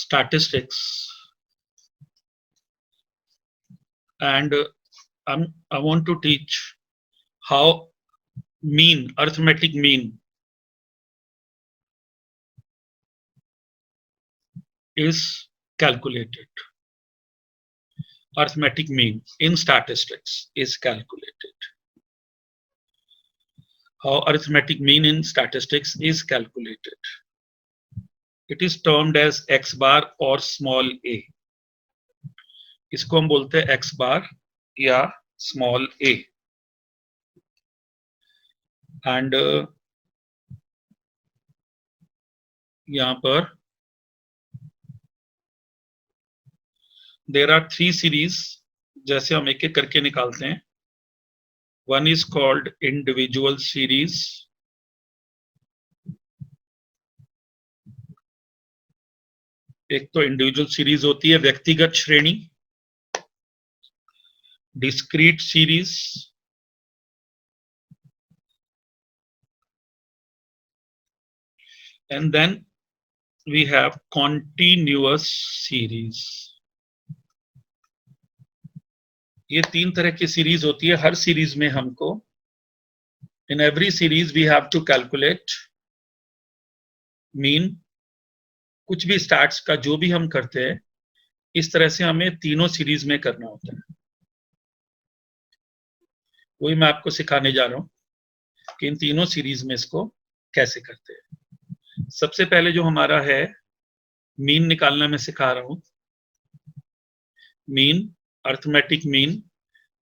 statistics, and I want to teach how arithmetic mean is calculated. Arithmetic mean in statistics is calculated. How arithmetic mean in statistics is calculated. It is termed as x bar or small a. इसको हम बोलते हैं x bar या small a. And यहाँ पर there are 3 series, जैसे हम एक एक करके निकालते हैं. One is called individual series. एक तो इंडिविजुअल सीरीज होती है व्यक्तिगत श्रेणी, discrete series, and then we have continuous series. ये 3 तरह की सीरीज होती है. हर सीरीज में हमको in every series we have to calculate mean. कुछ भी स्टैट्स का जो भी हम करते हैं इस तरह से हमें तीनों सीरीज में करना होता है. वही मैं आपको सिखाने जा रहा हूं कि इन तीनों सीरीज में इसको कैसे करते हैं. सबसे पहले जो हमारा है मीन निकालना मैं सिखा रहा हूं. Mean, arithmetic mean,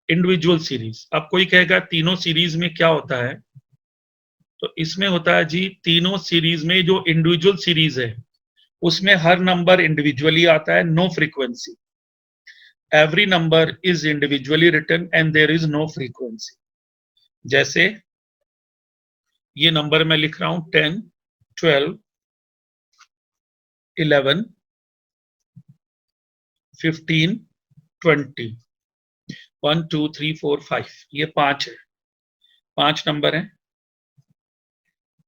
individual series. अब कोई कहेगा तीनों सीरीज में क्या होता है, तो इसमें होता है जी तीनों सीरीज में जो इंडिविजुअल सीरीज है उसमें हर नंबर इंडिविजुअली आता है, no frequency. Every number is individually written and there is no frequency. जैसे ये नंबर मैं लिख रहा हूं 10, 12, 11, 15, 20, 1, 2, 3, 4, 5. ये 5 है, 5 नंबर है.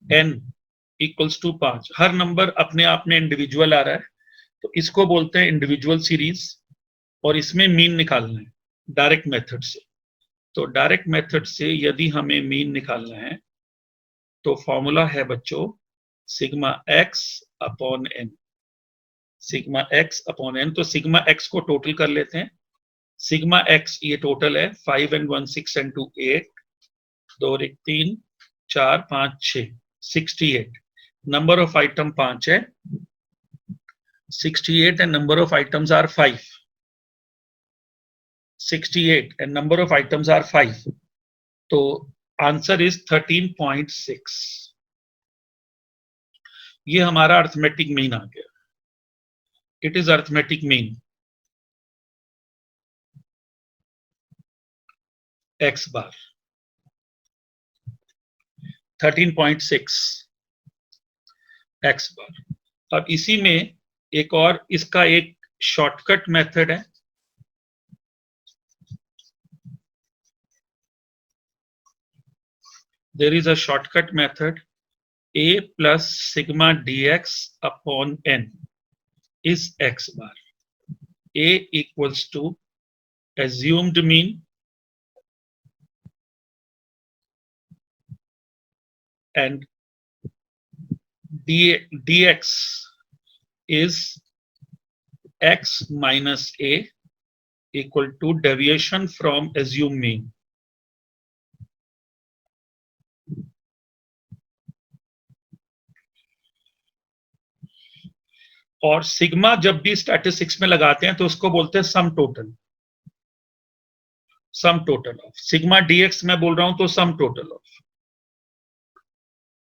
n equals to 5. हर नंबर अपने आप में इंडिविजुअल आ रहा है, तो इसको बोलते हैं इंडिविजुअल सीरीज. और इसमें मीन निकालना है डायरेक्ट मेथड से. तो डायरेक्ट मेथड से यदि हमें मीन निकालना है तो फॉर्मूला है बच्चों sigma x upon n. Sigma x upon n. तो सिग्मा एक्स को टोटल कर लेते हैं. सिग्मा एक्स ये टोटल है 5 and 1 6 and 2 8, 2 और 1 3, 4 5 6, 68. नंबर ऑफ आइटम 5 है, 68 and number of items are 5. 68 and number of items are 5. तो आंसर इज 13.6. ये हमारा अर्थमेटिक मीन आ गया. It is arithmetic mean x bar 13.6 x बार. अब इसी में एक और इसका एक शॉर्टकट मेथड है. There is a shortcut method. A plus sigma dx upon n is x bar. A equals to assumed mean and dx is x minus a equal to deviation from assumed mean. और sigma जब भी statistics में लगाते हैं तो उसको बोलते हैं sum total. Sum total of sigma dx मैं बोल रहा हूं तो sum total of.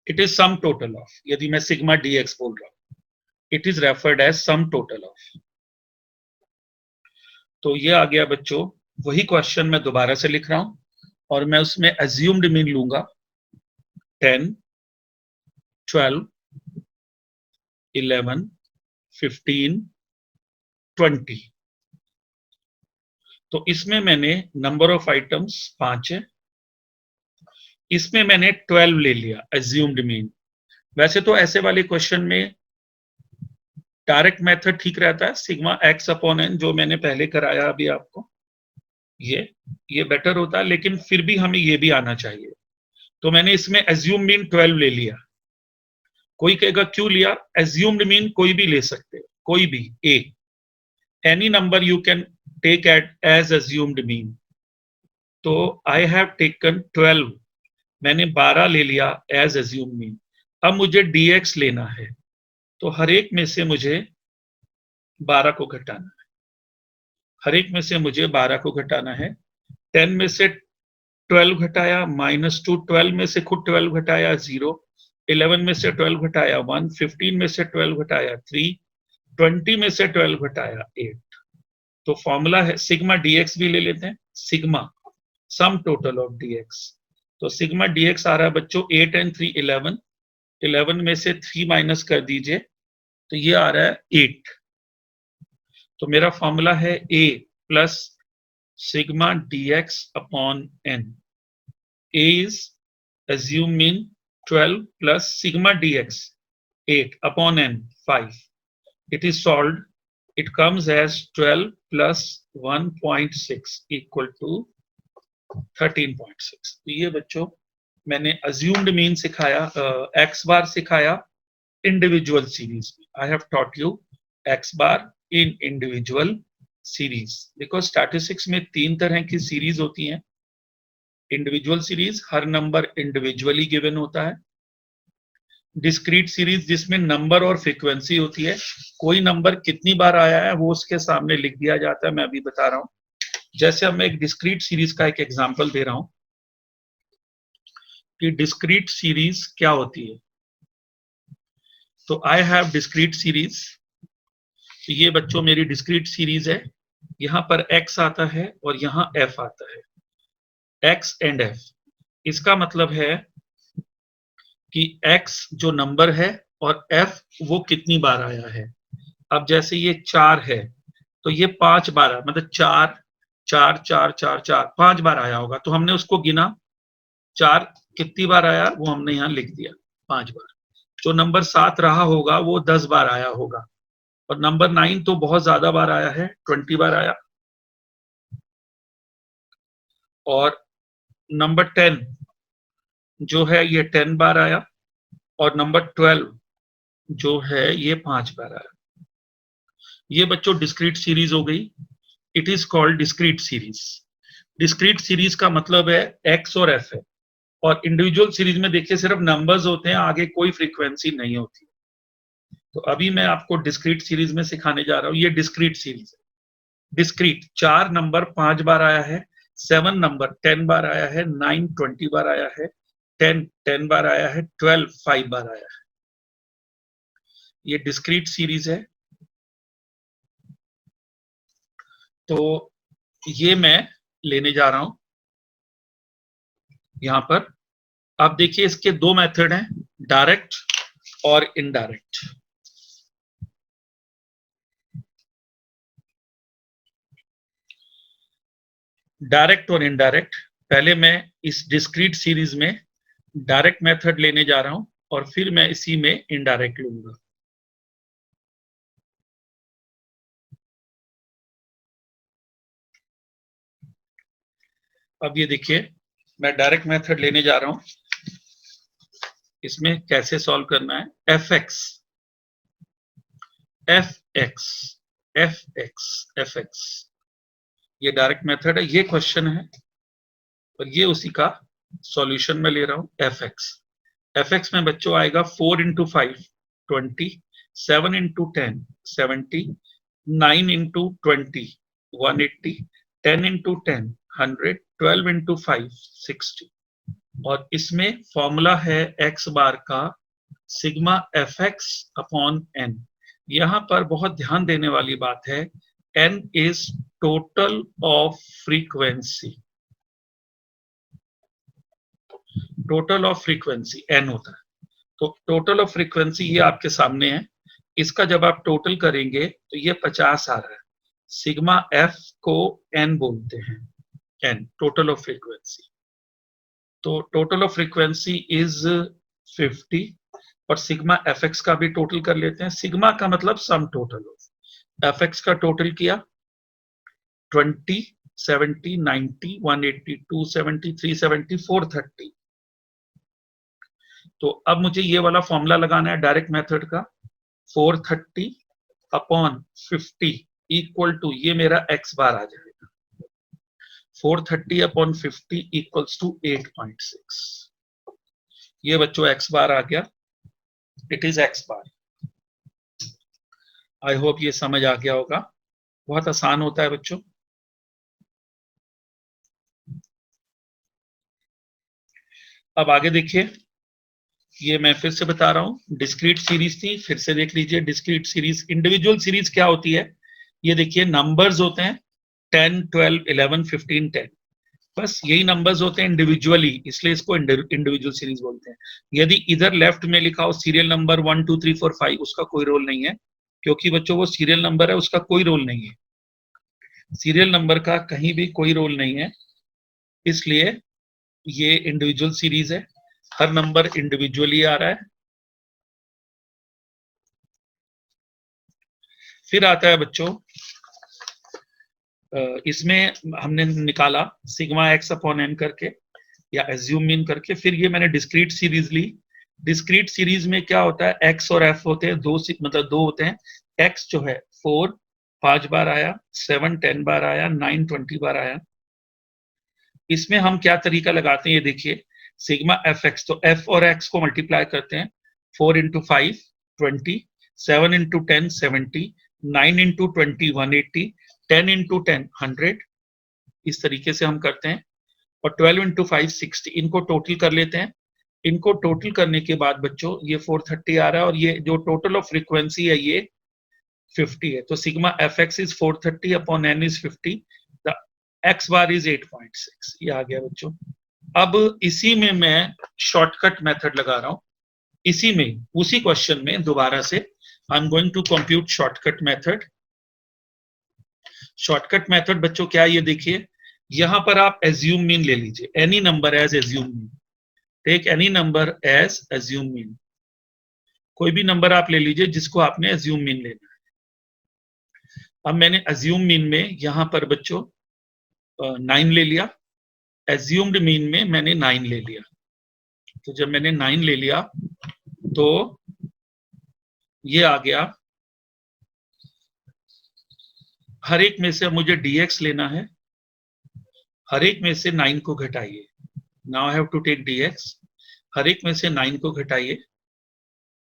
It is sum total of. यदि मैं सिग्मा डीएक्स बोल रहा हूं it is referred as sum total of. तो ये आ गया बच्चों. वही क्वेश्चन मैं दोबारा से लिख रहा हूं और मैं उसमें अज्यूम्ड मीन लूंगा 10, 12, 11, 15, 20. तो इसमें मैंने नंबर ऑफ आइटम्स 5 है, इसमें मैंने 12 ले लिया अज्यूम्ड मीन. वैसे तो ऐसे वाले क्वेश्चन में डायरेक्ट मेथड ठीक रहता है, सिग्मा एक्स अपॉन एन जो मैंने पहले कराया अभी आपको, ये बेटर होता है, लेकिन फिर भी हमें ये भी आना चाहिए। तो मैंने इसमें एज्यूम मीन 12 ले लिया। कोई कहेगा क्यों लिया? एज्यूम्ड मीन कोई भी ले सकते, कोई भी a, any number you can take at as assumed mean. तो आई हैव टेकन 12, मैंने 12 ले लिया एज एज्यूम्ड मीन। अब मुझे dx लेना है, तो हर एक में से मुझे 12 को घटाना है, हर एक में से मुझे 12 को घटाना है। 10 में से 12 घटाया -2, 12 में से खुद 12 घटाया 0, 11 में से 12 घटाया 1, 15 में से 12 घटाया 3, 20 में से 12 घटाया 8। तो फॉर्मूला है सिग्मा dx भी ले लेते हैं, sigma some total of dx। तो सिग्मा dx आ रहा है बच्चों 8 and 3 11, 11 में से 3 माइनस कर दीजिए तो ये आ रहा है 8। तो मेरा फॉर्मूला है a plus sigma dx upon n। a is assume mean 12 plus sigma dx 8 upon n 5. It is solved. It comes as 12 plus 1.6 equal to 13.6। तो ये बच्चों मैंने assumed mean सिखाया, x बार सिखाया इंडिविजुअल सीरीज में। I have taught you x bar in individual series, because statistics में 3 तरह की सीरीज होती हैं। इंडिविजुअल सीरीज, हर नंबर इंडिविजुअली गिवन होता है। डिस्क्रीट सीरीज जिसमें नंबर और फ्रीक्वेंसी होती है, कोई नंबर कितनी बार आया है वो उसके सामने लिख दिया जाता है। मैं अभी बता रहा हूं, जैसे अब मैं एक डिस्क्रीट सीरीज का एक एग्जांपल दे रहा हूं कि डिस्क्रीट सीरीज क्या होती है। तो आई हैव डिस्क्रीट सीरीज, तो ये बच्चों मेरी डिस्क्रीट सीरीज है। यहां पर x आता है और यहां f आता है, x एंड f। इसका मतलब है कि x जो नंबर है और f वो कितनी बार आया है। अब जैसे ये 4 है तो ये 5 बार, मतलब 4 4 4 4 4 5 बार आया होगा, तो हमने उसको गिना, 4 कितनी बार आया वो हमने यहां लिख दिया 5 बार। जो नंबर 7 रहा होगा वो 10 बार आया होगा, और नंबर 9 तो बहुत ज्यादा बार आया है, 20 बार आया। और नंबर 10 जो है ये 10 बार आया, और नंबर 12 जो है ये 5 बार आया। ये बच्चों डिस्क्रीट सीरीज हो गई। It is called discrete series. Discrete series का मतलब है x और f है, और इंडिविजुअल सीरीज में देखिए सिर्फ नंबर्स होते हैं, आगे कोई फ्रीक्वेंसी नहीं होती। तो अभी मैं आपको डिस्क्रीट सीरीज में सिखाने जा रहा हूं, ये डिस्क्रीट सीरीज है। डिस्क्रीट 4 नंबर 5 बार आया है, 7 नंबर 10 बार आया है, 9 20 बार आया है, 10 10 बार आया है, 12 5 बार आया है। ये डिस्क्रीट सीरीज है। तो ये मैं लेने जा रहा हूं यहां पर। आप देखिए इसके 2 मेथड हैं, डायरेक्ट और इनडायरेक्ट। डायरेक्ट और इनडायरेक्ट, पहले मैं इस डिस्क्रीट सीरीज में डायरेक्ट मेथड लेने जा रहा हूं और फिर मैं इसी में इनडायरेक्ट लूंगा। अब ये देखिए मैं डायरेक्ट मेथड लेने जा रहा हूं। इसमें कैसे सॉल्व करना है, fx fx fx fx, ये डायरेक्ट मेथड है, ये क्वेश्चन है और ये उसी का सॉल्यूशन में ले रहा हूं। fx में बच्चों आएगा 4 into 5 20, 7 into 10 70, 9 into 20 180, 10 into 10 100, 12 into 5 60। और इसमें फॉर्मूला है x बार का सिग्मा fx अपॉन n। यहां पर बहुत ध्यान देने वाली बात है, n is total of frequency. Total of frequency n होता है। तो टोटल ऑफ फ्रीक्वेंसी ये आपके सामने है, इसका जब आप टोटल करेंगे तो ये 50 आ रहा है। सिग्मा f को n बोलते हैं, n टोटल ऑफ फ्रीक्वेंसी। तो टोटल ऑफ फ्रीक्वेंसी इज 50, और सिग्मा fx का भी टोटल कर लेते हैं। सिग्मा का मतलब सम टोटल हो। fx का टोटल किया 20, 70, 90, 180, 270, 370, 430। तो अब मुझे ये वाला फॉर्मूला लगाना है डायरेक्ट मेथड का। 430 अपॉन 50 इक्वल टू, ये मेरा x बार आ जाएगा। 430 अपॉन 50 इक्वल्स टू 8.6। ये बच्चों x बार आ गया। It is x bar. I hope ये समझ आ गया होगा। बहुत आसान होता है बच्चों। अब आगे देखिए, ये मैं फिर से बता रहा हूं, डिस्क्रीट सीरीज थी, फिर से देख लीजिए। डिस्क्रीट सीरीज, इंडिविजुअल सीरीज क्या होती है, ये देखिए नंबर्स होते हैं 10, 12, 11, 15, 10, बस यही नंबर्स होते हैं इंडिविजुअली, इसलिए इसको इंडिविजुअल सीरीज बोलते हैं। यदि इधर लेफ्ट में लिखा हो सीरियल नंबर 1 2 3 4 5, उसका कोई रोल नहीं है, क्योंकि बच्चों वो सीरियल नंबर है, उसका कोई रोल नहीं है। सीरियल नंबर का कहीं भी कोई रोल नहीं है, इसलिए ये इंडिविजुअल सीरीज है। हर नंबर इंडिविजुअली आ रहा है। फिर आता है बच्चों, इसमें हमने निकाला सिग्मा एक्स अपॉन एन करके या एज्यूम मीन करके। फिर ये मैंने डिस्क्रीट सीरीज ली। डिस्क्रीट सीरीज में क्या होता है, एक्स और एफ होते हैं, मतलब दो होते हैं। एक्स जो है 4 5 बार आया, 7 10 बार आया, 9 20 बार आया। इसमें हम क्या तरीका लगाते हैं, ये देखिए, सिग्मा एफ एक्स, तो एफ और एक्स को मल्टीप्लाई करते हैं। 4 इंटू 5 20, 7 इंटू 10 70, 9 इंटू 20 180, 10 इंटू 10 100। इस तरीके से हम करते हैं। और 12 इंटू 5 60। इनको टोटल कर लेते हैं। इनको टोटल करने के बाद बच्चों ये 430 आ रहा है, और ये जो टोटल ऑफ फ्रीक्वेंसी है ये 50 है। तो sigma f x is 430 upon n is 50, the x bar is 8.6। ये आ गया बच्चों। अब इसी में मैं शॉर्टकट मेथड लगा रहा हूं। इसी में, उसी क्वेश्चन में दोबारा से I am going to compute shortcut method. Shortcut method बच्चों क्या है, ये देखिए, यहां पर आप एज्यूम मीन ले लीजिए, any number as assume mean. Take any number as assume mean. कोई भी नंबर आप ले लीजिए जिसको आपने एज्यूम मीन लेना है। अब मैंने एज्यूम मीन में यहां पर बच्चों 9 ले लिया। एज्यूम्ड मीन में मैंने 9 ले लिया। तो जब मैंने 9 ले लिया तो ये आ गया। हर एक में से मुझे dx लेना है। हर एक में से 9 को घटाइए। Now I have to take dx। हर एक में से 9 को घटाइए।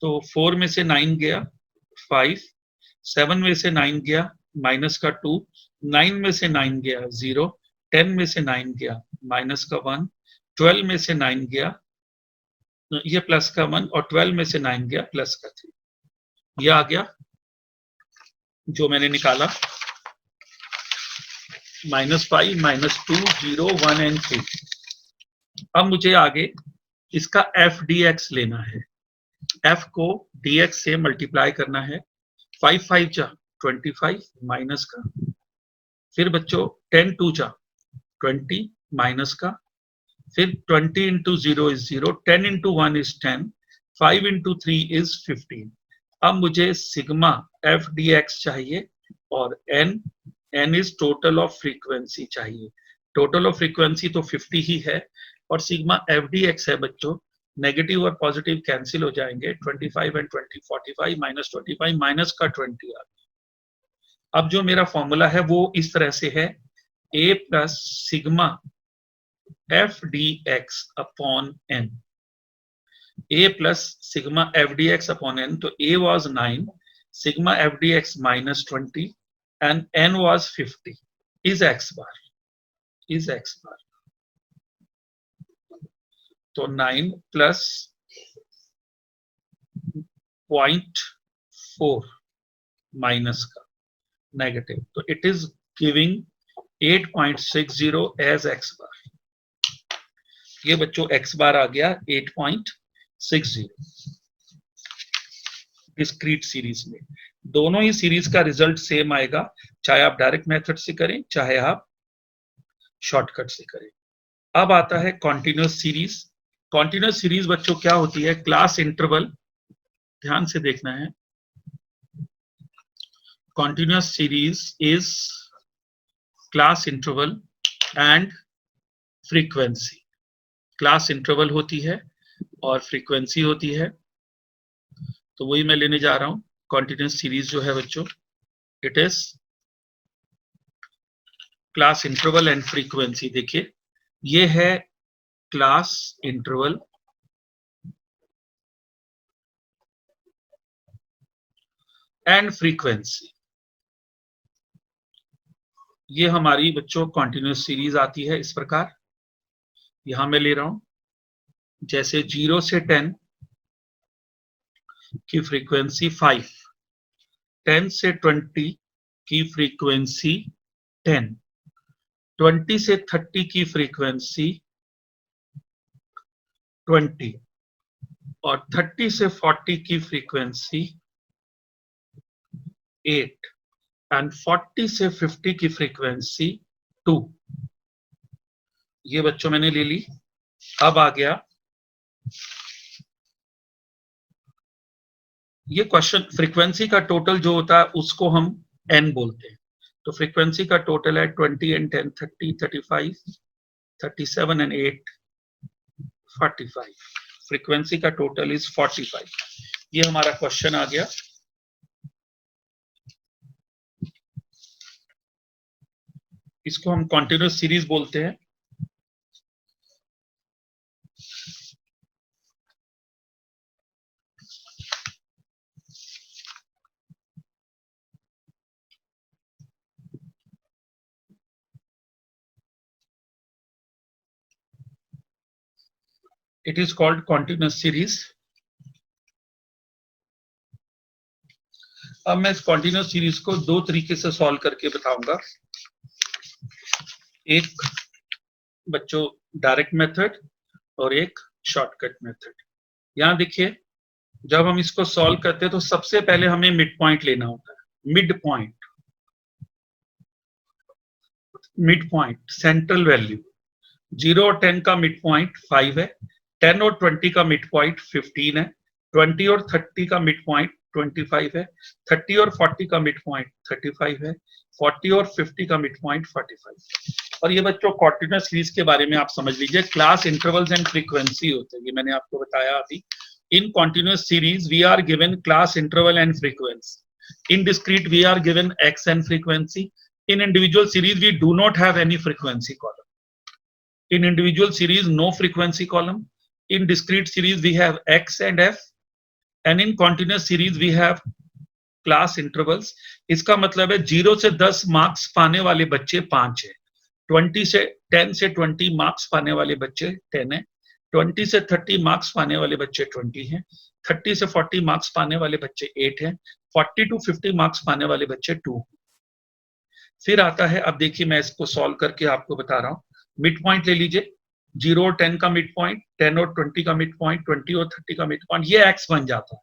तो 4 में से 9 गया 5, 7 में से 9 गया माइनस का 2, 9 में से 9 गया 0, 10 में से 9 गया माइनस का 1, 12 में से 9 गया ये प्लस का 1, और 12 में से 9 गया प्लस का 3। ये आ गया जो मैंने निकाला, -5, -2, 0, 1 एंड 3। अब मुझे आगे इसका एफ डी एक्स लेना है। एफ को dx से मल्टीप्लाई करना है। 5 5 जा 25 माइनस का, फिर बच्चों 10 2 जा 20 माइनस का, फिर 20 into 0 is 0, 10 into 1 is 10, 5 into 3 is 15। अब मुझे सिग्मा एफ डी एक्स चाहिए, और n is total of frequency चाहिए। टोटल ऑफ फ्रीक्वेंसी तो 50 ही है, और सिग्मा एफ डी एक्स है बच्चों, नेगेटिव और पॉजिटिव कैंसिल हो जाएंगे, 25 एंड 20 45 माइनस 25 माइनस का 20 आ गया। अब जो मेरा फॉर्मूला है वो इस तरह से है, a plus sigma f d x upon n. a plus sigma f d x upon n, तो a was 9, sigma fdx minus 20 and n was 50 is x bar, is x bar। तो 9 प्लस 0.4 minus का negative, तो it is giving 8.60 as x bar. ये बच्चों x bar आ गया 8.60 discrete series में। दोनों ही सीरीज का रिजल्ट सेम आएगा, चाहे आप डायरेक्ट मेथड से करें चाहे आप शॉर्टकट से करें। अब आता है कॉन्टिन्यूअस सीरीज। कॉन्टिन्यूअस सीरीज बच्चों क्या होती है, क्लास इंटरवल ध्यान से देखना है, continuous series is class interval and frequency. Class interval होती है और फ्रीक्वेंसी होती है, तो वही मैं लेने जा रहा हूं। कॉन्टिन्यूअस सीरीज जो है बच्चों, it is class interval and frequency. देखिए ये है क्लास इंटरवल एंड फ्रीक्वेंसी। ये हमारी बच्चों कॉन्टिन्यूअस सीरीज आती है इस प्रकार। यहां मैं ले रहा हूं, जैसे 0 से 10 की फ्रीक्वेंसी 5, 10 से 20 की फ्रीक्वेंसी 10, 20 से 30 की फ्रीक्वेंसी 20 और 30 से 40 की फ्रीक्वेंसी 8 एंड 40 से 50 की फ्रीक्वेंसी 2। ये बच्चों मैंने ले ली। अब आ गया ये क्वेश्चन, फ्रीक्वेंसी का टोटल जो होता है उसको हम n बोलते हैं। तो फ्रीक्वेंसी का टोटल है 20 and 10, 30, 35, 37 and 8, 45। फ्रीक्वेंसी का टोटल इज 45। ये हमारा क्वेश्चन आ गया। इसको हम कॉन्टिन्यूअस सीरीज बोलते हैं। It is called continuous series. अब मैं इस कॉन्टिन्यूअस सीरीज को दो तरीके से सॉल्व करके बताऊंगा। एक बच्चों डायरेक्ट मेथड और एक शॉर्टकट मेथड। यहां देखिए, जब हम इसको सॉल्व करते हैं तो सबसे पहले हमें मिड पॉइंट लेना होता है। Mid point, mid point, central value. 0 और 10 का मिड पॉइंट 5 है, 10 और 20 का मिड पॉइंट 15 है, 20 और 30 का मिड पॉइंट 25 है, 30 और 40 का मिड पॉइंट 35 है, 40 और 50 का मिड पॉइंट 45। और ये बच्चों कॉन्टिन्यूअस सीरीज के बारे में आप समझ लीजिए, क्लास इंटरवल्स एंड फ्रीक्वेंसी होते हैं। ये मैंने आपको बताया अभी। In continuous series we are given class interval and frequency. In discrete we are given x and frequency. In individual series, we do not have any frequency column. In individual series, no frequency column. In discrete series, we have X and F. And in continuous series, we have class intervals. इसका मतलब है 0 से 10 marks पाने वाले बच्चे 5 है, 10 से 20 marks पाने वाले बच्चे 10 है, 20 से 30 मार्क्स पाने वाले बच्चे 20 हैं, 30 से 40 मार्क्स पाने वाले बच्चे 8 हैं, 40 to 50 मार्क्स पाने वाले बच्चे 2। फिर आता है, अब देखिए मैं इसको सॉल्व करके आपको बता रहा हूं। मिड पॉइंट ले लीजिए, 0 और 10 का मिड पॉइंट, 10 और 20 का मिड पॉइंट, 20 और 30 का मिड पॉइंट, ये एक्स बन जाता है।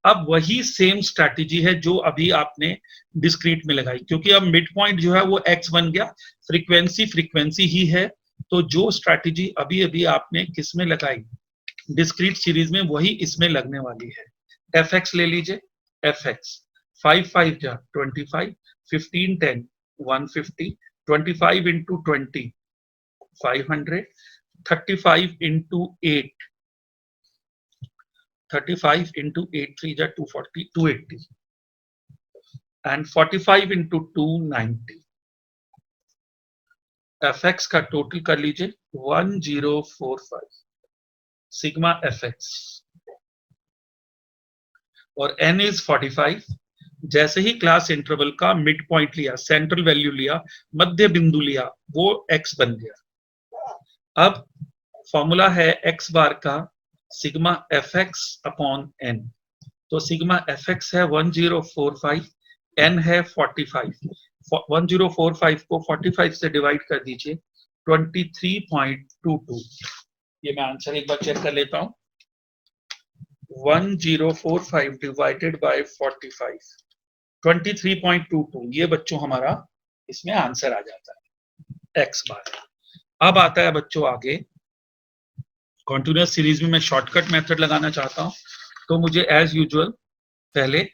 अब वही सेम स्ट्रैटेजी है जो अभी आपने डिस्क्रीट में लगाई, क्योंकि अब मिड पॉइंट जो है वो एक्स बन गया, फ्रीक्वेंसी फ्रीक्वेंसी ही है। तो जो स्ट्रैटेजी अभी अभी आपने किस में लगाई, डिस्क्रीट सीरीज में, वही इसमें लगने वाली है। एफ एक्स ले लीजिए, एफ एक्स 5 5 जा 25, 15 10 150, 25 into 20 500, 35 into 8, 35 into 8 3 जा 240 280 and 45 into 2 90। fx का टोटल कर लीजिए 1045 सिग्मा fx और n इज 45। जैसे ही क्लास इंटरवल का मिड पॉइंट लिया, सेंट्रल वैल्यू लिया, मध्य बिंदु लिया, वो x बन गया। अब फॉर्मूला है x बार का सिग्मा fx अपॉन n। तो सिग्मा fx है 1045, n है 45। 1045 को 45 से डिवाइड कर दीजिए, 23.22। ये मैं आंसर एक बार चेक कर लेता हूं। 1045 डिवाइडेड बाय 45, 23.22। ये बच्चों हमारा इसमें आंसर आ जाता है, x बार। अब आता है बच्चों आगे, कॉन्टिन्यूअस सीरीज में मैं शॉर्टकट मेथड लगाना चाहता हूं। तो मुझे एज यूजुअल पहले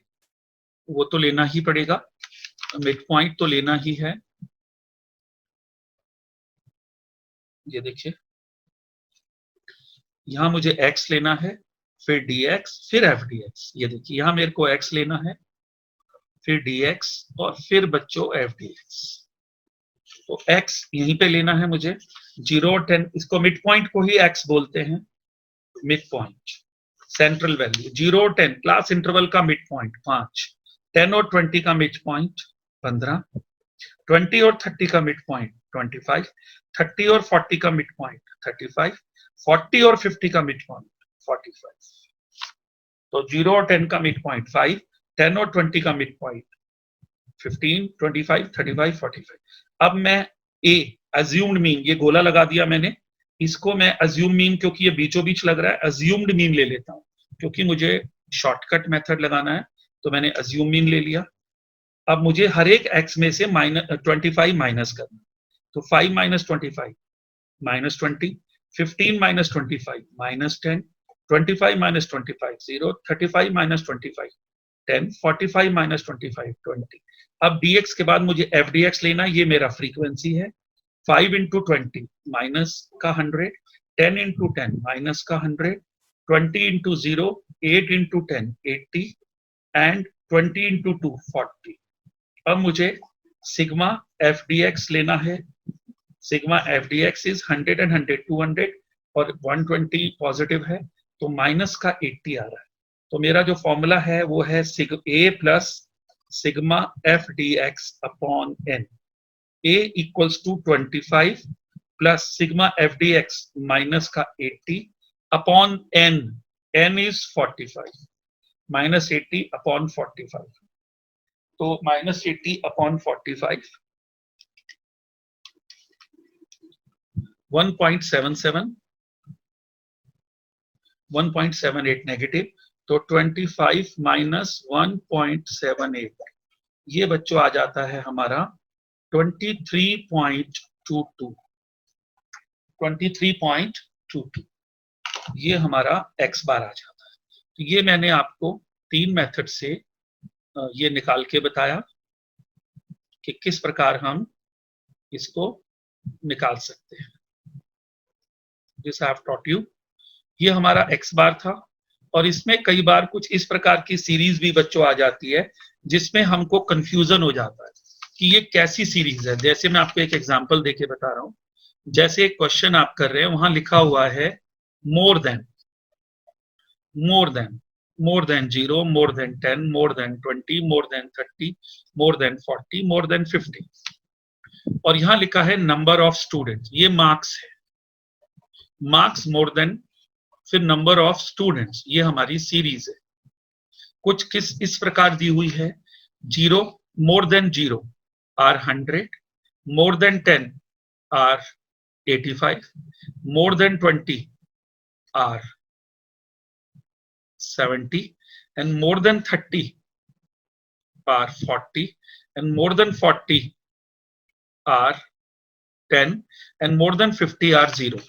वो तो लेना ही पड़ेगा, मिड पॉइंट तो लेना ही है। ये देखिए यहां मुझे x लेना है, फिर dx, फिर f dx। ये देखिए यहां मेरे को x लेना है, फिर dx और फिर बच्चों f dx। तो x यहीं पे लेना है मुझे, 0 और 10, इसको मिड पॉइंट को ही x बोलते हैं। मिड पॉइंट सेंट्रल वैल्यू 0 और 10 क्लास इंटरवल का मिड पॉइंट 5, 10 और 20 का मिड पॉइंट 15, 20 और 30 का मिड पॉइंट 25, 30 और 40 का मिड पॉइंट 35, 40 और 50 का मिड पॉइंट 45। तो 0 और 10 का मिड पॉइंट 5, 10 और 20 का मिड पॉइंट 15, 25, 35, 45। अब मैं ए अज्यूम्ड मीन, ये गोला लगा दिया मैंने, इसको मैं अज्यूम मीन, क्योंकि ये बीचों बीच लग रहा है, अज्यूम्ड मीन ले लेता हूं, क्योंकि मुझे शॉर्टकट मेथड लगाना है। तो मैंने अज्यूम मीन ले लिया। अब मुझे हर एक एक्स में से -25 माइनस करना। तो 5 minus 25 -20, 15 minus 25 -10, 25 minus 25 0, 35 minus 25 10, 45 minus 25 20। अब dx के बाद मुझे f dx लेना, ये मेरा फ्रीक्वेंसी है। 5 इंटू 20 माइनस का 100, 10 इंटू 10 माइनस का 100, 20 इंटू 0, 8 इंटू 10 80 एंड 20 इंटू 2 40। अब मुझे सिग्मा एफ डी एक्स लेना है। Sigma f d x is 100 and 100 200 और 120 पॉजिटिव है, तो माइनस का 80 आ रहा है। तो मेरा जो फॉर्मूला है वो है a plus sigma f d x upon n. A equals to 25 plus sigma f d x minus का 80 upon n, n is 45, minus 80 upon 45। तो -80 अपॉन 45 1.77 1.78 नेगेटिव। तो 25 माइनस 1.78, ये बच्चों आ जाता है हमारा 23.22। 23.22 ये हमारा x बार आ जाता है। तो ये मैंने आपको 3 मेथड से ये निकाल के बताया कि किस प्रकार हम इसको निकाल सकते हैं। This I have taught you. ये हमारा x बार था, और इसमें कई बार कुछ इस प्रकार की सीरीज भी बच्चों आ जाती है जिसमें हमको कंफ्यूजन हो जाता है कि ये कैसी सीरीज है। जैसे मैं आपको एक एग्जांपल देके बता रहा हूं। जैसे एक क्वेश्चन आप कर रहे हैं, वहां लिखा हुआ है मोर than 0, more than 10, more than 20, more than 30, more than 40, more than 50। और यहां लिखा है नंबर ऑफ स्टूडेंट्स, ये मार्क्स है। मार्क्स मोर देन, फिर नंबर ऑफ स्टूडेंट्स, ये हमारी सीरीज है। कुछ किस इस प्रकार दी हुई है, 0 more than 0 are 100, more than 10 are 85, more than 20 are 70, and more than 30 are 40, and more than 40 are 10, and more than 50 are 0।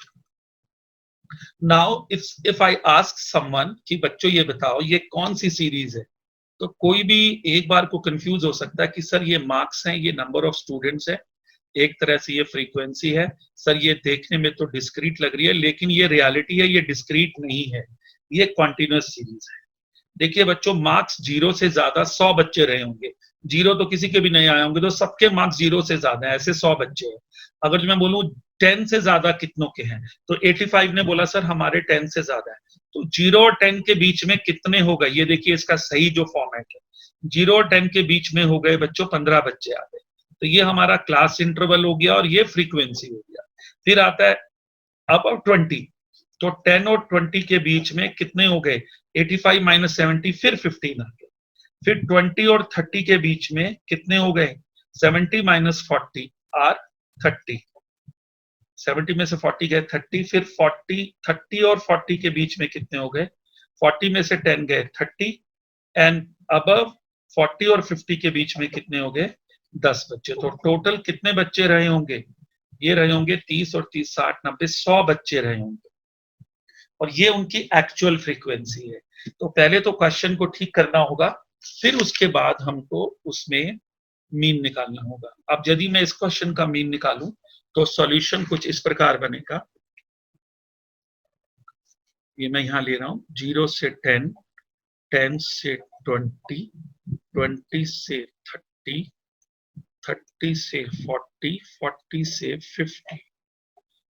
Now if I ask someone कि बच्चों ये बताओ ये कौन सी सीरीज है, तो कोई भी एक बार को कंफ्यूज हो सकता है कि सर ये मार्क्स हैं, ये नंबर ऑफ स्टूडेंट्स है, एक तरह से ये फ्रीक्वेंसी है, सर ये देखने में तो डिस्क्रीट लग रही है, लेकिन ये रियलिटी है, ये डिस्क्रीट नहीं है, ये कॉन्टिन्यूअस सीरीज है। देखिए बच्चों, मार्क्स 0 से ज्यादा 100 बच्चे रहे होंगे, 0 तो किसी के भी नहीं आए होंगे, तो सबके मार्क्स 0 से ज्यादा है, ऐसे 100 बच्चे हैं। अगर मैं बोलूं 10 से ज्यादा कितनों के हैं, तो 85 ने बोला सर हमारे 10 से ज्यादा है। तो 0 और 10 के बीच में कितने हो गए, ये देखिए इसका सही जो फॉर्मेट है, 0 और 10 के बीच में हो गए बच्चों 15 बच्चे आ गए। तो ये हमारा क्लास इंटरवल हो गया और ये फ्रीक्वेंसी हो गया। फिर आता है अब 20, तो 10 और 20 के बीच में कितने हो गए, 85 माइनस 70, फिर 15 आ गए। फिर 20 और 30 के बीच में कितने हो गए, 70 माइनस 40 आर 30, 70 में से 40 गए 30, फिर 30 और 40 के बीच में कितने हो गए, 40 में से 10 गए 30, एंड अबव 40 और 50 के बीच में कितने हो गए, 10 बच्चे। तो टोटल कितने बच्चे रहे होंगे, ये रहे होंगे 30 और 30 60 90 100 बच्चे रहे होंगे। और ये उनकी एक्चुअल फ्रीक्वेंसी है। तो पहले तो क्वेश्चन को ठीक करना होगा, फिर उसके बाद हमको उसमें मीन निकालना होगा। अब यदि मैं इस क्वेश्चन का मीन निकालूं तो सॉल्यूशन कुछ इस प्रकार बनेगा। ये मैं यहां ले रहा हूं 0 से 10, 10 से 20, 20 से 30, 30 से 40, 40 से 50।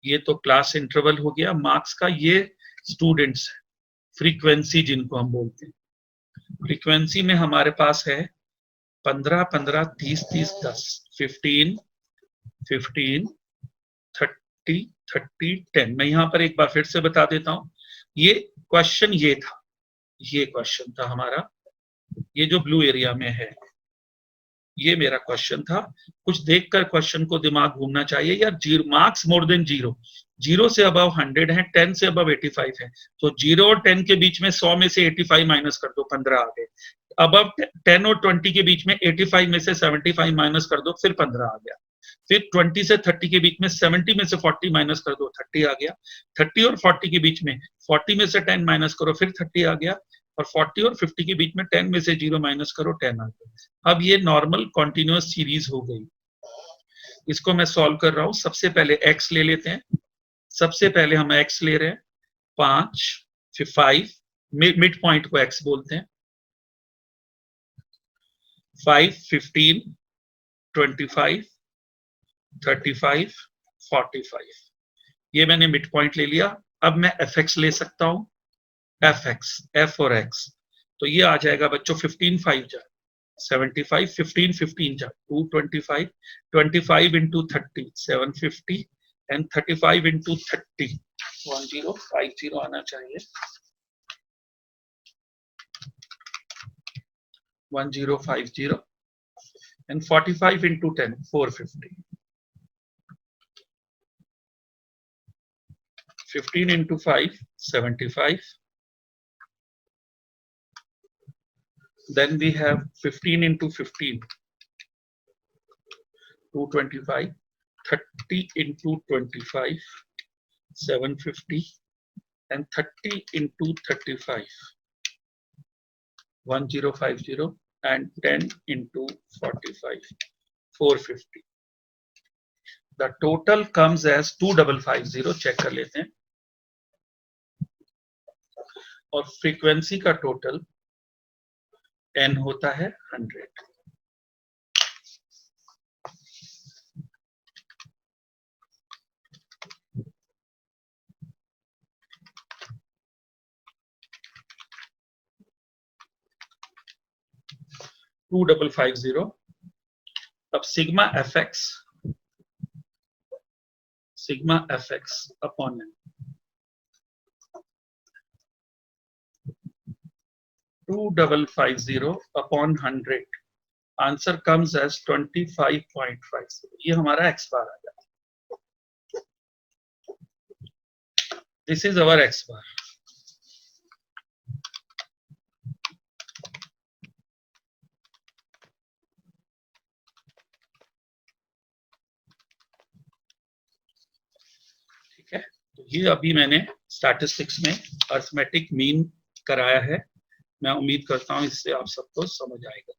ये तो क्लास इंटरवल हो गया मार्क्स का। ये स्टूडेंट्स है, फ्रीक्वेंसी जिनको हम बोलते हैं। फ्रीक्वेंसी में हमारे पास है 15, 15, 30, 30, 10, 15, 15, 30, 30, 10। मैं यहां पर एक बार फिर से बता देता हूं, ये क्वेश्चन ये था, ये क्वेश्चन था हमारा, ये जो ब्लू एरिया में है ये मेरा क्वेश्चन था। कुछ देखकर क्वेश्चन को दिमाग घूमना चाहिए यार। Zero marks more than zero, 0 से अबव 100 है, 10 से अबव 85 है, तो 0 और 10 के बीच में 100 में से 85 माइनस कर दो, 15 आ गए। अबव 10 और 20 के बीच में 85 में से 75 माइनस कर दो, फिर 15 आ गया। फिर 20 से 30 के बीच में 70 में से 40 माइनस कर दो, 30 आ गया। 30 और 40 के बीच में 40 में से 10 माइनस करो, फिर 30 आ गया। और 40 और 50 के बीच में 10 में से 0 माइनस करो, 10 आ गया। अब ये नॉर्मल कॉन्टिन्यूअस सीरीज हो गई। इसको मैं सॉल्व कर रहा हूं। सबसे पहले x ले लेते हैं। सबसे पहले हम x ले रहे हैं 5, फिर 5, मिड पॉइंट को x बोलते हैं। 5, 15, 25, 35, 45, ये मैंने मिड पॉइंट ले लिया। अब मैं fx ले सकता हूं, fx, f और x। तो ये आ जाएगा बच्चों 15, 5 जा 75, 15, 15 जा 225, 25 into 30 750 and 35 into 30 1050 आना चाहिए, 1050 and 45 into 10 450, 15 into 5 75, then we have 15 into 15 225, 30 into 25 750 and 30 into 35 1050 and 10 into 45 450. The total comes as 2550. Check कर लेते हैं। और फ्रीक्वेंसी का टोटल n होता है 100। टू 2550। अब sigma fx upon n, 2550 upon 100, answer comes as 25.50। ये हमारा x बार आ जाता है। This is our x bar. ठीक है, तो ये अभी मैंने स्टैटिस्टिक्स में अर्थमेटिक मीन कराया है। मैं उम्मीद करता हूं इससे आप सबको समझ आएगा।